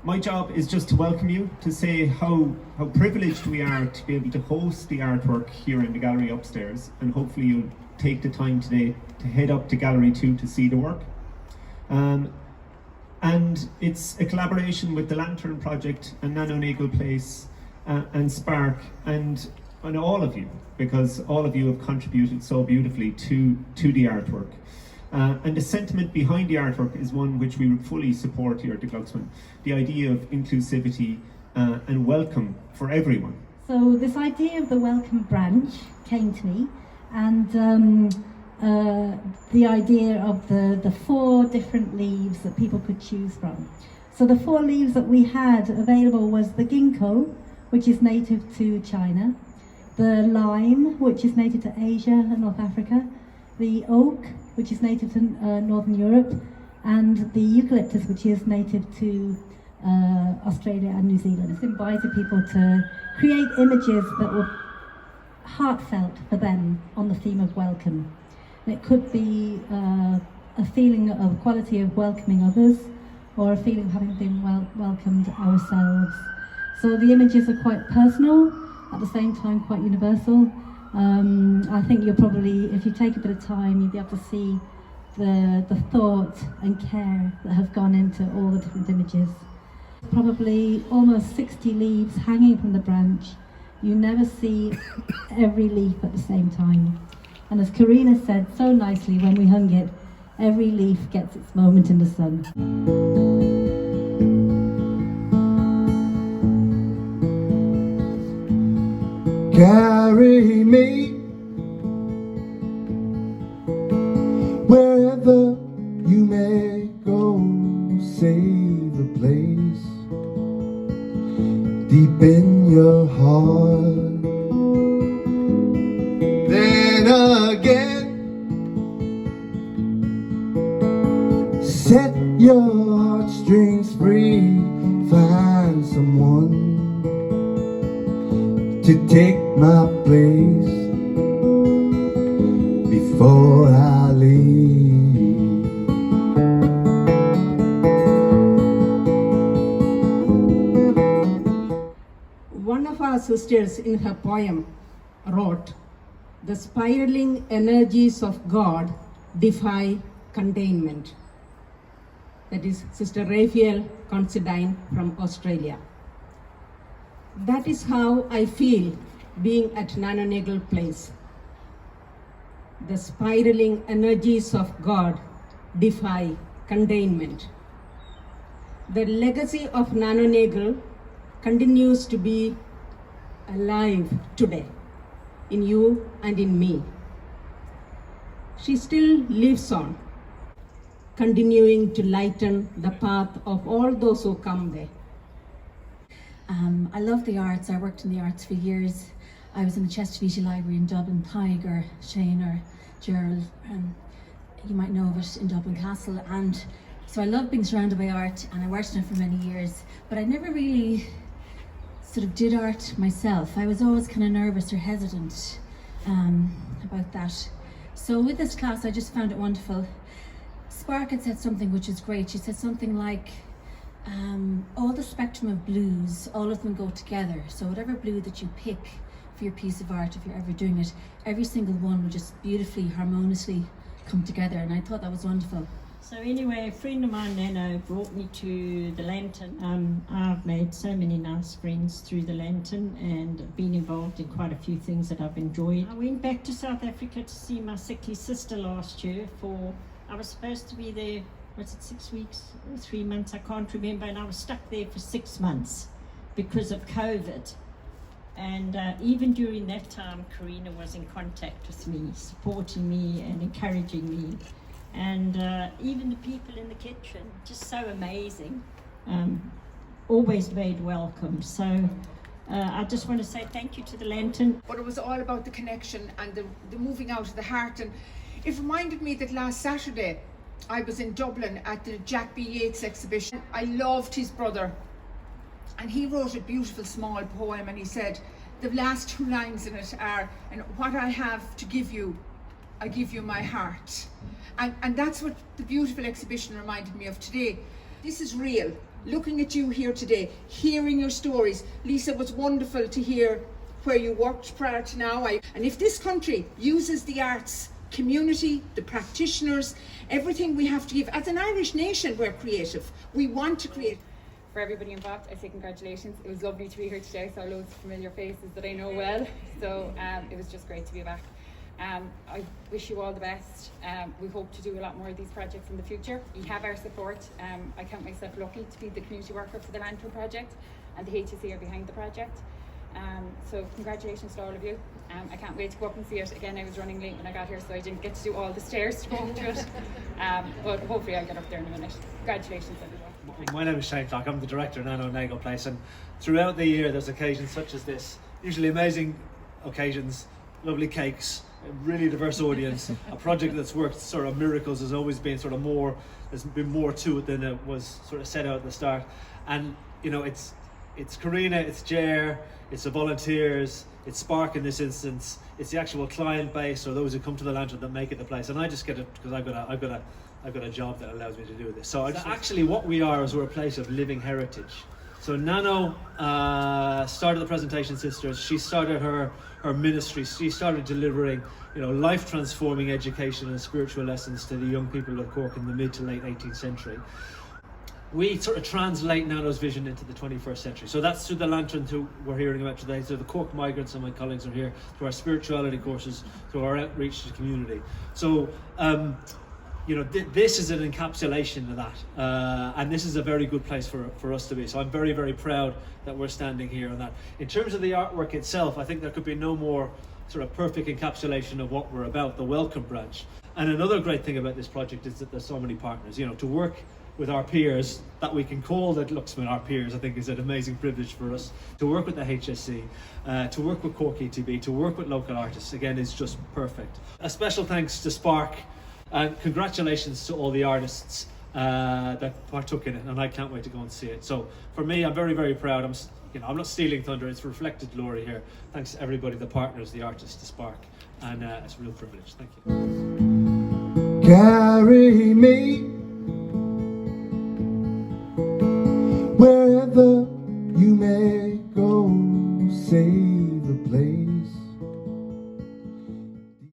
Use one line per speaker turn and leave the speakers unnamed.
My job is just to welcome you, to say how privileged we are to be able to host the artwork here in the gallery upstairs, and hopefully you'll take the time today to head up to Gallery 2 to see the work. And it's a collaboration with the Lantern Project and Nano Nagle Place and Spark and all of you, because all of you have contributed so beautifully to the artwork. And the sentiment behind the artwork is one which we fully support here at the Glucksman, the idea of inclusivity and welcome for everyone.
So this idea of the welcome branch came to me, and the idea of the 4 different leaves that people could choose from. So the 4 leaves that we had available was the ginkgo, which is native to China, the lime, which is native to Asia and North Africa, the oak, which is native to Northern Europe, and the eucalyptus, which is native to Australia and New Zealand. It's invited people to create images that were heartfelt for them on the theme of welcome. And it could be a feeling of quality of welcoming others, or a feeling of having been welcomed ourselves. So the images are quite personal, at the same time quite universal. I think you'll probably, if you take a bit of time, you'll be able to see the thought and care that have gone into all the different images. Probably almost 60 leaves hanging from the branch. You never see every leaf at the same time. And as Karina said so nicely when we hung it, every leaf gets its moment in the sun.
Carry me wherever you may go, save a place deep in your heart. Then again, set your heartstrings free, find someone to take my place before I leave.
One of our sisters in her poem wrote, "The spiraling energies of God defy containment." That is Sister Raphael Considine from Australia. That is how I feel being at Nano Nagle Place. The spiraling energies of God defy containment. The legacy of Nano Nagle continues to be alive today in you and in me. She still lives on, continuing to lighten the path of all those who come there.
I love the arts. I worked in the arts for years. I was in the Chesterfield Library in Dublin, Tiger, Shane or Gerald, you might know of it, in Dublin Castle. And so I love being surrounded by art, and I worked in it for many years, but I never really sort of did art myself. I was always kind of nervous or hesitant about that. So with this class, I just found it wonderful. Spark had said something which is great. She said something like, all the spectrum of blues, all of them go together. So whatever blue that you pick for your piece of art, if you're ever doing it, every single one will just beautifully, harmoniously come together. And I thought that was wonderful.
So anyway, a friend of mine, Nano, brought me to the Lantern. I've made so many nice friends through the Lantern and been involved in quite a few things that I've enjoyed. I went back to South Africa to see my sickly sister last year I was supposed to be there, was it 6 weeks or 3 months, I can't remember, and I was stuck there for 6 months because of COVID. And even during that time, Karina was in contact with me, supporting me and encouraging me. And even the people in the kitchen, just so amazing, always made welcome. So I just want to say thank you to the Lantern.
But it was all about the connection and the moving out of the heart. And it reminded me that last Saturday I was in Dublin at the Jack B. Yeats exhibition. I loved his brother, and he wrote a beautiful small poem, and he said the last 2 lines in it are, "And what I have to give you, I give you my heart." And that's what the beautiful exhibition reminded me of today. This is real. looking at you here today, hearing your stories. Lisa, it was wonderful to hear where you worked prior to now. And if this country uses the arts community, the practitioners, everything we have to give, as an Irish nation, we're creative. We want to create.
For everybody involved, I say congratulations. It was lovely to be here today. I saw loads of familiar faces that I know well. So it was just great to be back. I wish you all the best. We hope to do a lot more of these projects in the future. You have our support. I count myself lucky to be the community worker for the Lantern Project, and the HSE are behind the project. So congratulations to all of you. I can't wait to go up and see it. Again, I was running late when I got here, so I didn't get to do all the stairs to go up to it. But hopefully I'll get up there in a minute. Congratulations, everyone.
My name is Clarke. I'm the director of Nano Nagle Place, and throughout the year there's occasions such as this, usually amazing occasions, lovely cakes, a really diverse audience, a project that's worked sort of miracles. Has always been sort of more, there's been more to it than it was sort of set out at the start. And you know, it's Triona, it's Ger, it's the volunteers, it's Spark in this instance, it's the actual client base or those who come to the Lantern that make it the place. And I just get it because I've got a job that allows me to do this. So actually what we are is we're a place of living heritage. So Nano started the Presentation Sisters. She started her ministry. She started delivering, you know, life-transforming education and spiritual lessons to the young people of Cork in the mid to late 18th century. We sort of translate Nano's vision into the 21st century. So that's through the Lantern who we're hearing about today, through the Cork Migrants, and my colleagues are here, through our spirituality courses, through our outreach to the community. So you know, this is an encapsulation of that, and this is a very good place for us to be. So I'm very, very proud that we're standing here on that. In terms of the artwork itself, I think there could be no more sort of perfect encapsulation of what we're about, the welcome branch. And another great thing about this project is that there's so many partners. You know, to work with our peers that we can call that Luxman our peers, I think is an amazing privilege for us. To work with the HSE, to work with Cork ETB, to work with local artists, again, is just perfect. A special thanks to Spark. And congratulations to all the artists that partook in it, and I can't wait to go and see it. So for me, I'm very, very proud. I'm not stealing thunder; it's reflected glory here. Thanks to everybody, the partners, the artists, the Spark, and it's a real privilege. Thank you.
Carry me wherever